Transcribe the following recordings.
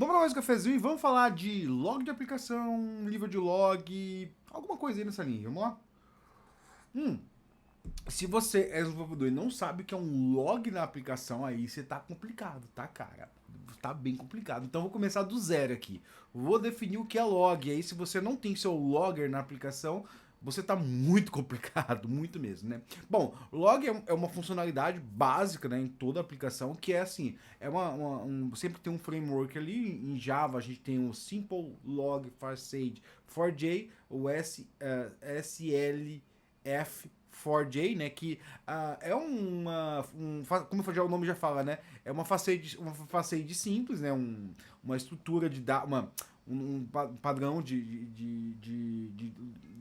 Vamos para mais um cafezinho e vamos falar de log de aplicação, nível de log, alguma coisa aí nessa linha, vamos lá? Hum, Se você é desenvolvedor e não sabe o que é um log na aplicação, aí você tá complicado, tá, cara? Tá bem complicado. Então vou começar do zero aqui. Vou definir o que é log. E aí, se você não tem seu logger na aplicação, você tá muito complicado, muito mesmo, né? Bom, log é uma funcionalidade básica, né, em toda aplicação, que é assim, sempre tem um framework ali. Em Java a gente tem o Simple Log Facade 4J, o SLF 4J, né? Que é como já o nome já fala, né? É uma facade simples, né? Uma estrutura de padrão de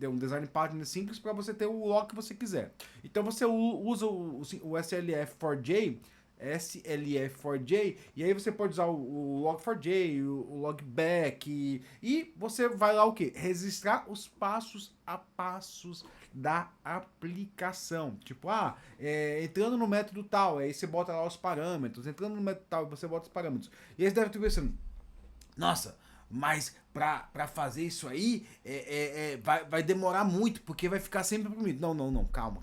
um design pattern simples para você ter o log que você quiser. Então você usa o SLF4J. SLF4J, e aí você pode usar o Log4j, o Logback, e você vai lá o que? Registrar os passos a passos da aplicação. Tipo, entrando no método tal, aí você bota lá os parâmetros, entrando no método tal, você bota os parâmetros. E aí você deve estar pensando, nossa, mas pra fazer isso aí vai demorar muito, porque vai ficar sempre oprimido. Não, calma.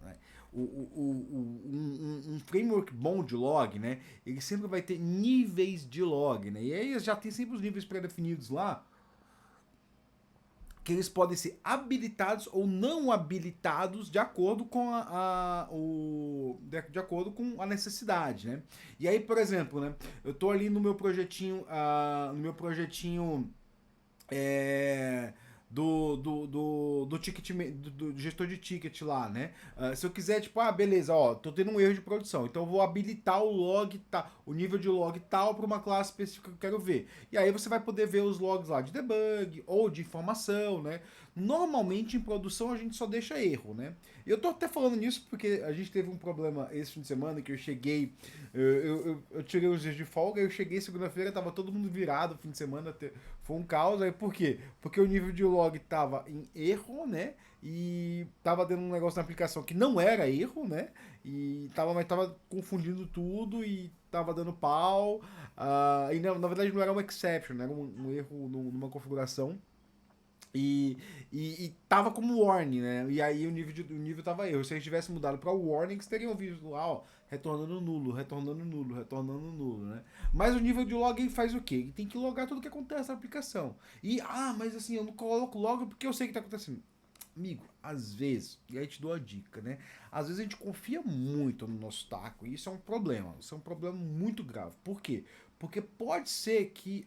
Né? Um framework bom de log, né? Ele sempre vai ter níveis de log, né? E aí já tem sempre os níveis pré-definidos lá, que eles podem ser habilitados ou não habilitados de acordo com de acordo com a necessidade, né? E aí, por exemplo, né? Eu tô ali no meu projetinho é, do ticket, do gestor de ticket lá, né? Se eu quiser, tipo, beleza, ó, tô tendo um erro de produção, então eu vou habilitar o log, o nível de log tal para uma classe específica que eu quero ver. E aí você vai poder ver os logs lá de debug ou de informação, né? Normalmente em produção a gente só deixa erro, né? E eu tô até falando nisso porque a gente teve um problema esse fim de semana que eu cheguei, eu tirei os dias de folga, eu cheguei segunda-feira, tava todo mundo virado, fim de semana foi um caos. Aí por quê? Porque o nível de log tava em erro, né? E tava dando um negócio na aplicação que não era erro, né? Mas tava confundindo tudo e tava dando pau. E na verdade não era um exception, né? Era um erro numa configuração. E, e tava como warning, né? E aí o nível tava erro. Se a gente tivesse mudado para warning, vocês teriam visto lá, ó, retornando nulo, retornando nulo, retornando nulo, né? Mas o nível de log ele faz o quê? Ele tem que logar tudo que acontece na aplicação. Mas assim, eu não coloco log porque eu sei o que tá acontecendo. Amigo, às vezes, e aí te dou a dica, né? Às vezes a gente confia muito no nosso taco e isso é um problema. Isso é um problema muito grave. Por quê? Porque pode ser que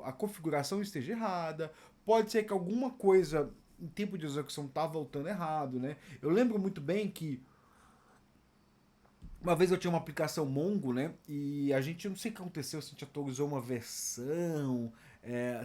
a configuração esteja errada, pode ser que alguma coisa em tempo de execução tá voltando errado, né? Eu lembro muito bem que uma vez eu tinha uma aplicação Mongo, né? E a gente, não sei o que aconteceu, se a gente atualizou uma versão,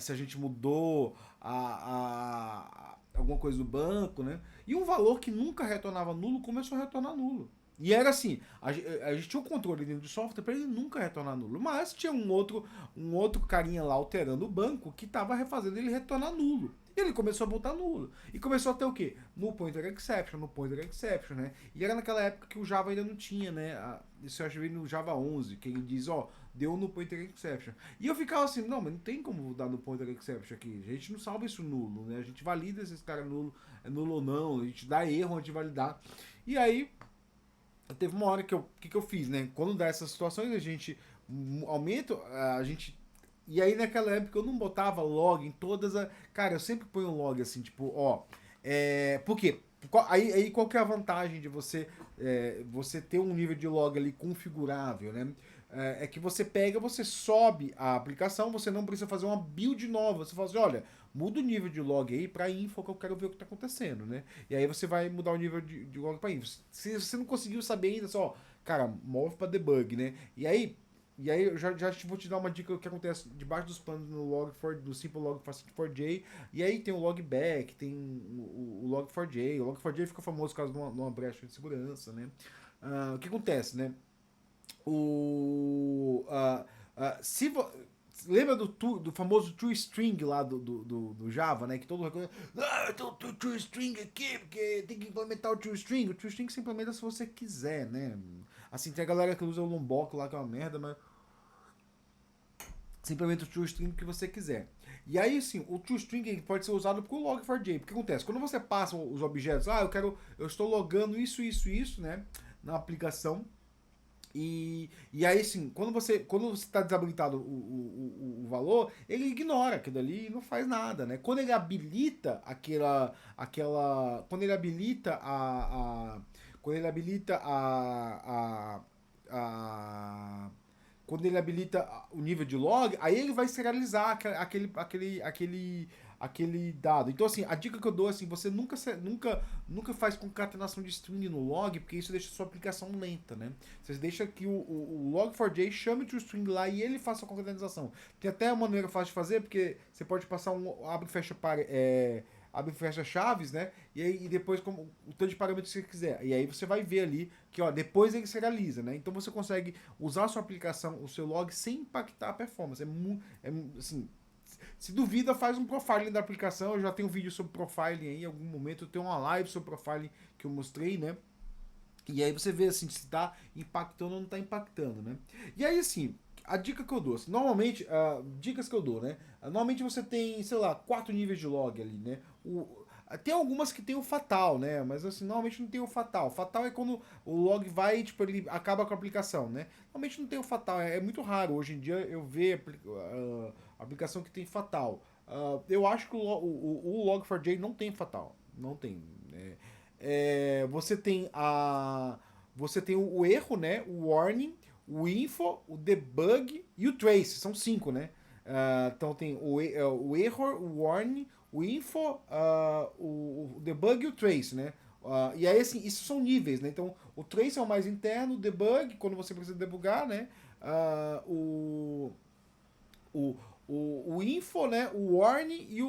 se a gente mudou alguma coisa do banco, né? E um valor que nunca retornava nulo começou a retornar nulo. E era assim, a gente tinha um controle dentro do software para ele nunca retornar nulo. Mas tinha um outro carinha lá alterando o banco que estava refazendo ele retornar nulo. E ele começou a botar nulo. E começou a ter o quê? No pointer exception, no pointer exception, né? E era naquela época que o Java ainda não tinha, né? Isso eu achei no Java 11, que ele diz, ó, deu no pointer exception. E eu ficava assim, não, mas não tem como dar no pointer exception aqui. A gente não salva isso nulo, né? A gente valida se esse cara é nulo ou não, a gente dá erro antes de validar. E aí, teve uma hora que eu fiz, né? Quando dá essas situações, a gente aumenta, a gente. E aí naquela época eu não botava log em todas as. Cara, eu sempre ponho log assim, tipo, ó. Por quê? Aí qual que é a vantagem de você ter um nível de log ali configurável, né? É que você sobe a aplicação, você não precisa fazer uma build nova. Você fala assim, olha, muda o nível de log aí para info que eu quero ver o que está acontecendo, né? E aí você vai mudar o nível de log para info. Se você não conseguiu saber ainda, só, cara, move para debug, né? E aí eu já vou te dar uma dica do que acontece debaixo dos panos do Simple Log 4J. E aí tem o logback, tem o Log4j. O Log4j fica famoso por causa de uma brecha de segurança, né? O que acontece, né? O, uh, se vo, Lembra do famoso toString lá do Java, né? Que todo mundo tem o toString aqui, porque tem que implementar o toString. O toString se implementa se você quiser, né? Assim, tem a galera que usa o Lombok lá, que é uma merda, mas Simplesmente o TrueString que você quiser. E aí, sim, o TrueString ele pode ser usado para o Log4j. Porque acontece? Quando você passa os objetos, eu estou logando isso, né, na aplicação. E aí, sim, quando você está desabilitado o valor, ele ignora aquilo ali e não faz nada, né? Quando ele habilita quando ele habilita quando ele habilita a quando ele habilita o nível de log, aí ele vai serializar aquele dado. Então, assim, a dica que eu dou, assim, você nunca faz concatenação de string no log, porque isso deixa a sua aplicação lenta, né? Você deixa que o log4j chame o string lá e ele faça a concatenação. Tem até uma maneira fácil de fazer, porque você pode passar um abre e fecha abre e fecha chaves, né? E depois como, o tanto de parâmetros que você quiser. E aí você vai ver ali que, ó, depois ele serializa, né? Então você consegue usar a sua aplicação, o seu log, sem impactar a performance. Assim, se duvida, faz um profiling da aplicação. Eu já tenho um vídeo sobre profiling aí, em algum momento eu tenho uma live sobre profiling que eu mostrei, né? E aí você vê assim, se tá impactando ou não tá impactando, né? E aí, assim, a dica que eu dou, assim, normalmente, dicas que eu dou, né? Normalmente você tem, sei lá, 4 níveis de log ali, né? Tem algumas que tem o fatal, né? Mas assim, normalmente não tem o fatal. Fatal é quando o log vai, tipo, ele acaba com a aplicação, né? Normalmente não tem o fatal, é muito raro hoje em dia eu ver aplicação que tem fatal. Eu acho que o Log4j não tem fatal. Não tem. Né? Você tem o erro, né? O warning, o info, o debug e o trace. São 5, né? Então tem o error, o warning, o info, o debug e o trace, né? E aí, assim, isso são níveis, né? Então, o trace é o mais interno, o debug, quando você precisa debugar, né? O, o info, né? O warning e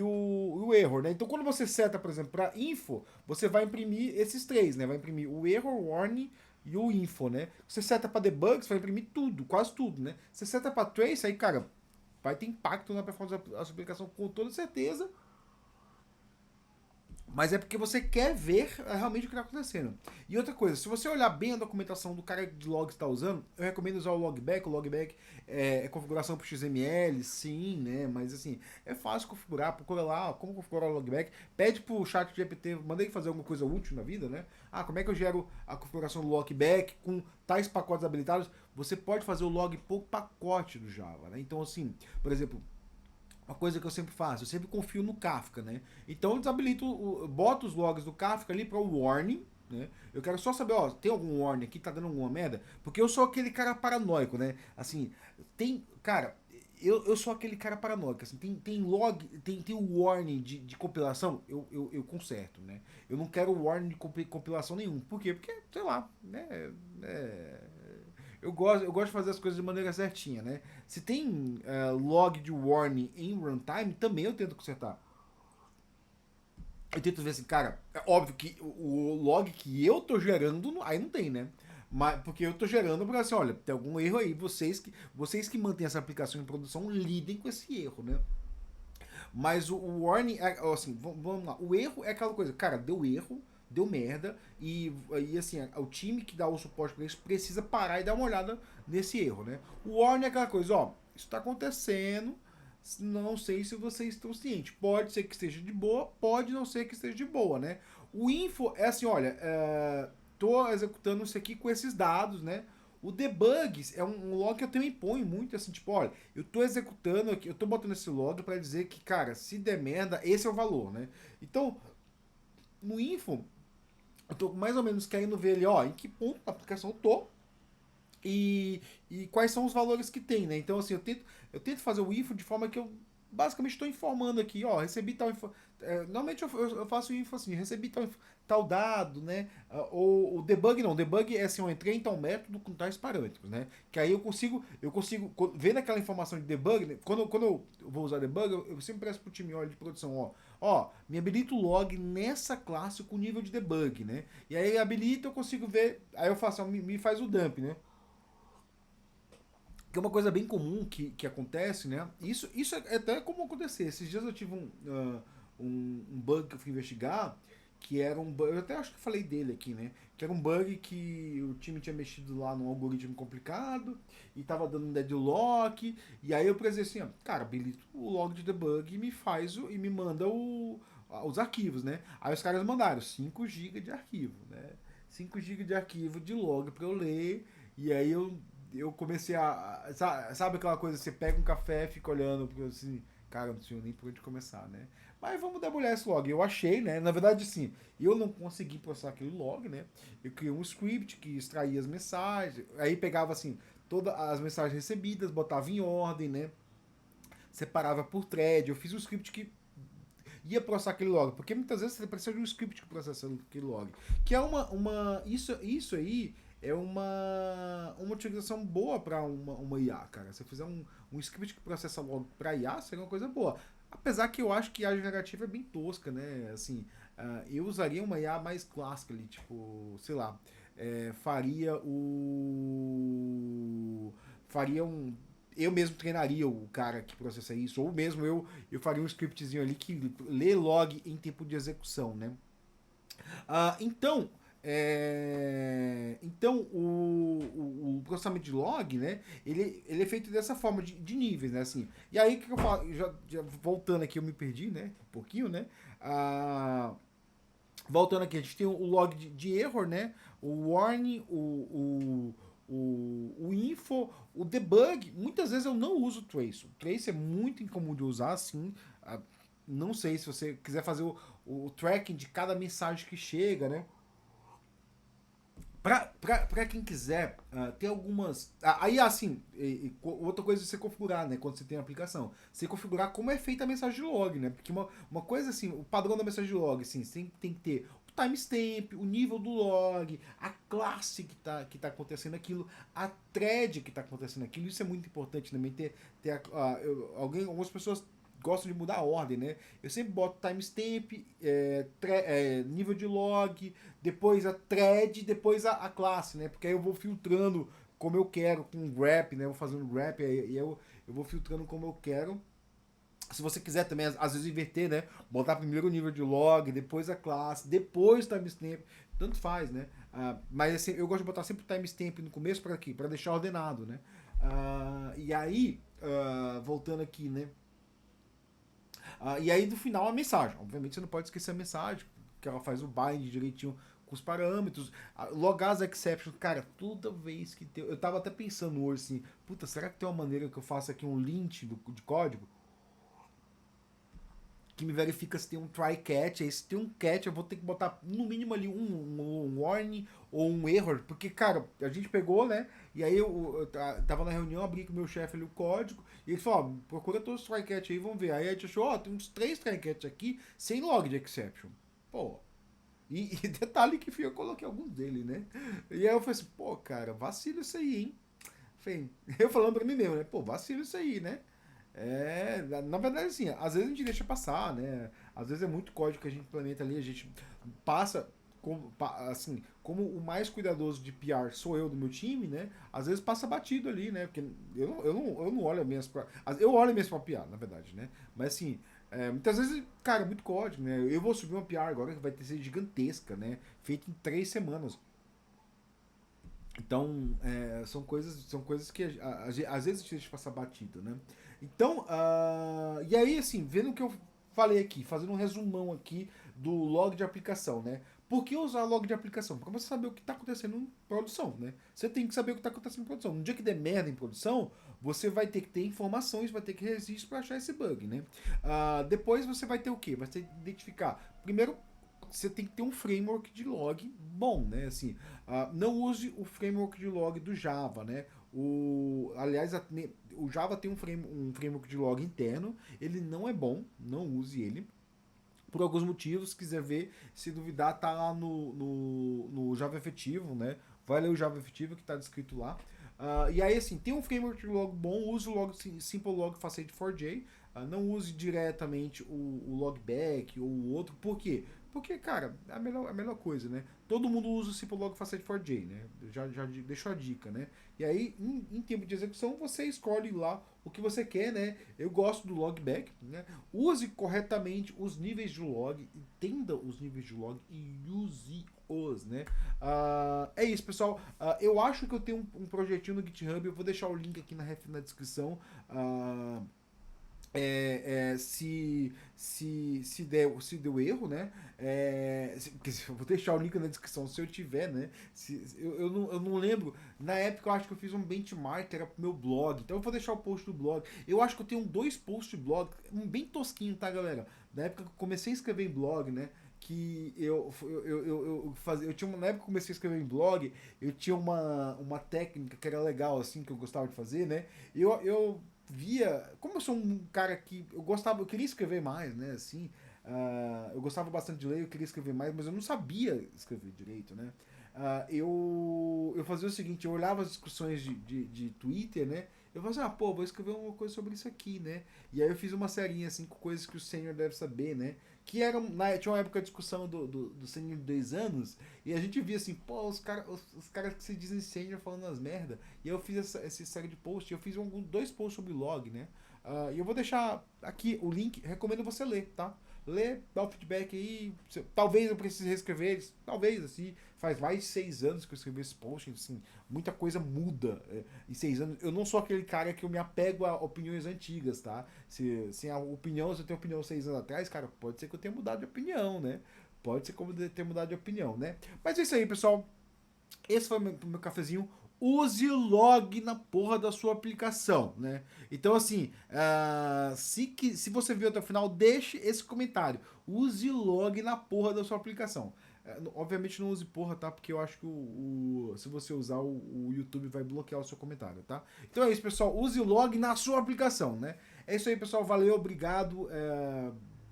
o error, né? Então, quando você seta, por exemplo, para info, você vai imprimir esses três, né? Vai imprimir o error, o warning e o info, né? Você seta para debug, você vai imprimir tudo, quase tudo, né? Você seta para trace, aí, cara, vai ter impacto na performance da sua aplicação com toda certeza, mas é porque você quer ver realmente o que está acontecendo. E outra coisa, se você olhar bem a documentação do cara de logs está usando, eu recomendo usar o logback. O logback é configuração para XML, sim, né? Mas assim, é fácil configurar. Procura lá como configurar o logback. Pede pro chat GPT, manda ele fazer alguma coisa útil na vida, né? Como é que eu gero a configuração do logback com tais pacotes habilitados? Você pode fazer o log por pacote do Java, né? Então, assim, por exemplo, uma coisa que eu sempre faço, eu sempre confio no Kafka, né? Então eu desabilito, boto os logs do Kafka ali para o warning, né? Eu quero só saber, ó, tem algum warning aqui, tá dando alguma merda? Porque eu sou aquele cara paranoico, né? Assim, cara, eu sou aquele cara paranoico, assim, tem log, tem o warning de compilação, eu conserto, né? Eu não quero warning de compilação nenhum. Por quê? Porque, sei lá, né? É, eu gosto de fazer as coisas de maneira certinha, né? Se tem log de warning em runtime, também eu tento consertar. Eu tento ver assim, cara, é óbvio que o log que eu tô gerando, aí não tem, né? Mas, porque eu tô gerando porque assim, olha, tem algum erro aí, vocês que mantêm essa aplicação em produção lidem com esse erro, né? Mas o warning, assim, vamos lá. O erro é aquela coisa, cara, deu erro, deu merda, e assim, o time que dá o suporte para isso precisa parar e dar uma olhada nesse erro, né? O warning é aquela coisa, ó, isso tá acontecendo, não sei se vocês estão cientes. Pode ser que esteja de boa, pode não ser que esteja de boa, né? O info é assim, olha, tô executando isso aqui com esses dados, né? O debugs é um log que eu também ponho muito, assim, tipo, olha, eu tô executando aqui, eu tô botando esse log para dizer que, cara, se der merda, esse é o valor, né? Então, no info, eu tô mais ou menos querendo ver ali, ó, em que ponto da aplicação eu tô e quais são os valores que tem, né? Então, assim, eu tento fazer o info de forma que eu basicamente estou informando aqui, ó, recebi tal info. Normalmente eu faço info assim, recebi tal dado, né? Ou o debug não, o debug é assim, eu entrei em tal método com tais parâmetros, né? Que aí eu consigo vendo aquela informação de debug, né? Quando eu vou usar debug, eu sempre peço pro time de produção, me habilita o log nessa classe com nível de debug, né? E aí habilita, eu consigo ver, aí eu faço, me faz o dump, né? Que é uma coisa bem comum que acontece, né? Isso é até como acontecer. Esses dias eu tive um bug que eu fui investigar, que era um bug, eu até acho que falei dele aqui, né? Que era um bug que o time tinha mexido lá num algoritmo complicado e tava dando um deadlock. E aí eu pensei assim, ó, cara, habilita o log de debug e me faz e me manda os arquivos, né? Aí os caras mandaram 5 GB de arquivo, né? 5 GB de arquivo de log pra eu ler. E aí eu comecei sabe aquela coisa, você pega um café, fica olhando, porque assim, cara, não sei nem por onde começar, né? Mas vamos debulhar esse log. Eu achei, né? Na verdade, sim, eu não consegui processar aquele log, né? Eu criei um script que extraía as mensagens, aí pegava assim, todas as mensagens recebidas, botava em ordem, né? Separava por thread. Eu fiz um script que ia processar aquele log, porque muitas vezes você precisa de um script que processa aquele log, que é isso aí é uma utilização boa para uma IA, cara. Se você fizer um script que processa log para IA, seria uma coisa boa. Apesar que eu acho que a generativa é bem tosca, né? Assim, eu usaria uma IA mais clássica ali, tipo, sei lá, faria o. Faria um. Eu mesmo treinaria o cara que processa isso, ou mesmo eu faria um scriptzinho ali que lê log em tempo de execução, né? Então, então o processamento de log, né? Ele é feito dessa forma de níveis, né? Assim, e aí o que eu falo? Já voltando aqui, eu me perdi, né? Um pouquinho, né? Voltando aqui, a gente tem o log de error, né? O warning, o info, o debug. Muitas vezes eu não uso o trace. O trace é muito incomum de usar, assim. Não sei se você quiser fazer o tracking de cada mensagem que chega, né? Pra quem quiser, tem algumas. Aí, assim, outra coisa é você configurar, né? Quando você tem a aplicação. Você configurar como é feita a mensagem de log, né? Porque uma coisa assim, o padrão da mensagem de log, assim, você tem que ter o timestamp, o nível do log, a classe que tá acontecendo aquilo, a thread que tá acontecendo aquilo. Isso é muito importante também. Algumas pessoas gostam de mudar a ordem, né? Eu sempre boto timestamp, nível de log, depois a thread, depois a classe, né? Porque aí eu vou filtrando como eu quero, com grep, né? Eu vou fazendo grep, e eu vou filtrando como eu quero. Se você quiser também, às vezes, inverter, né? Botar primeiro o nível de log, depois a classe, depois o timestamp. Tanto faz, né? Mas assim, eu gosto de botar sempre o timestamp no começo para aqui, para deixar ordenado, né? E aí, voltando aqui, né? E aí, no final, a mensagem. Obviamente, você não pode esquecer a mensagem, que ela faz o bind direitinho com os parâmetros. Logar as exceptions. Cara, toda vez que tem. Eu tava até pensando hoje assim: puta, será que tem uma maneira que eu faça aqui um lint de código? Que me verifica se tem um try catch, aí se tem um catch eu vou ter que botar no mínimo ali um warning ou um error, porque cara, a gente pegou, né, e aí eu tava na reunião, abri com o meu chefe ali o código, e ele falou, ó, procura todos os try catch aí, vamos ver, aí a gente achou, ó, tem uns 3 try catch aqui, sem log de exception, pô, e detalhe que eu coloquei alguns dele, né, e aí eu falei assim, pô, cara, vacilo isso aí, hein, eu falando pra mim mesmo, né, pô, vacilo isso aí, né, na verdade, assim, às vezes a gente deixa passar, né? Às vezes é muito código que a gente implementa ali, a gente passa, assim, como o mais cuidadoso de PR sou eu do meu time, né? Às vezes passa batido ali, né? Porque eu não olho mesmo pra. Eu olho mesmo pra PR, na verdade, né? Mas assim, muitas vezes, cara, é muito código, né? Eu vou subir uma PR agora que vai ter ser gigantesca, né? Feita em 3 semanas. Então, são coisas que às vezes a gente deixa passar batido, né? Então, e aí, assim, vendo o que eu falei aqui, fazendo um resumão aqui do log de aplicação, né? Por que usar log de aplicação? Para você saber o que está acontecendo em produção, né? Você tem que saber o que está acontecendo em produção. No dia que der merda em produção, você vai ter que ter informações, vai ter que registro para achar esse bug, né? Depois você vai ter o quê? Vai ter que identificar. Primeiro, você tem que ter um framework de log bom, né? Assim, não use o framework de log do Java, né? Aliás, o Java tem um framework de log interno, ele não é bom, não use ele. Por alguns motivos, se quiser ver, se duvidar, tá lá no Java efetivo, né? Vai ler o Java efetivo que tá descrito lá. E aí, assim, tem um framework de log bom, use o log, Simple Log Facade4j. Não use diretamente o logback ou o outro. Por quê? Porque, cara, é a melhor coisa, né? Todo mundo usa o Simple Log Facade4j, né? Já deixou a dica, né? E aí, em tempo de execução, você escolhe lá o que você quer, né? Eu gosto do logback, né? Use corretamente os níveis de log, entenda os níveis de log e use-os, né? É isso, pessoal. Eu acho que eu tenho um projetinho no GitHub, eu vou deixar o link aqui na descrição. Se deu erro, né? Eu vou deixar o link na descrição se eu tiver, né? Eu não lembro. Na época eu acho que eu fiz um benchmark que era pro meu blog. Então eu vou deixar o post do blog. Eu acho que eu tenho dois posts de blog, um bem tosquinho, tá, galera? Na época que eu comecei a escrever em blog, né? Que eu tinha na época que eu comecei a escrever em blog, eu tinha uma técnica que era legal, assim, que eu gostava de fazer, né? Eu via. Como eu sou um cara que eu gostava, eu queria escrever mais, né? Assim, eu gostava bastante de ler, eu queria escrever mais, mas eu não sabia escrever direito, né? Eu fazia o seguinte, eu olhava as discussões de Twitter, né? Eu falava assim, pô, vou escrever uma coisa sobre isso aqui, né? E aí eu fiz uma serinha, assim, com coisas que o sênior deve saber, né? Que era, tinha uma época de discussão do sênior de 2 anos, e a gente via assim, pô, os caras que se dizem sênior falando as merda. E eu fiz essa série de posts, eu fiz dois posts sobre log, né? E eu vou deixar aqui o link, recomendo você ler, tá? Lê, dá o feedback aí. Talvez eu precise reescrever eles, talvez, assim. Faz mais de 6 anos que eu escrevi esse post, assim, muita coisa muda em 6 anos. Eu não sou aquele cara que eu me apego a opiniões antigas, tá? Se a opinião, se eu tenho opinião 6 anos atrás, cara, pode ser que eu tenha mudado de opinião, né? Pode ser como eu tenha mudado de opinião, né? Mas é isso aí, pessoal. Esse foi o meu cafezinho. Use o log na porra da sua aplicação, né? Então, assim, se você viu até o final, deixe esse comentário. Use o log na porra da sua aplicação. Obviamente não use porra, tá? Porque eu acho que se você usar o YouTube vai bloquear o seu comentário, tá? Então é isso, pessoal. Use o log na sua aplicação, né? É isso aí, pessoal. Valeu, obrigado.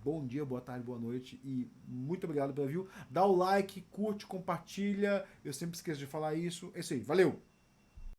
Bom dia, boa tarde, boa noite e muito obrigado pelo view. Dá o like, curte, compartilha. Eu sempre esqueço de falar isso. É isso aí, valeu!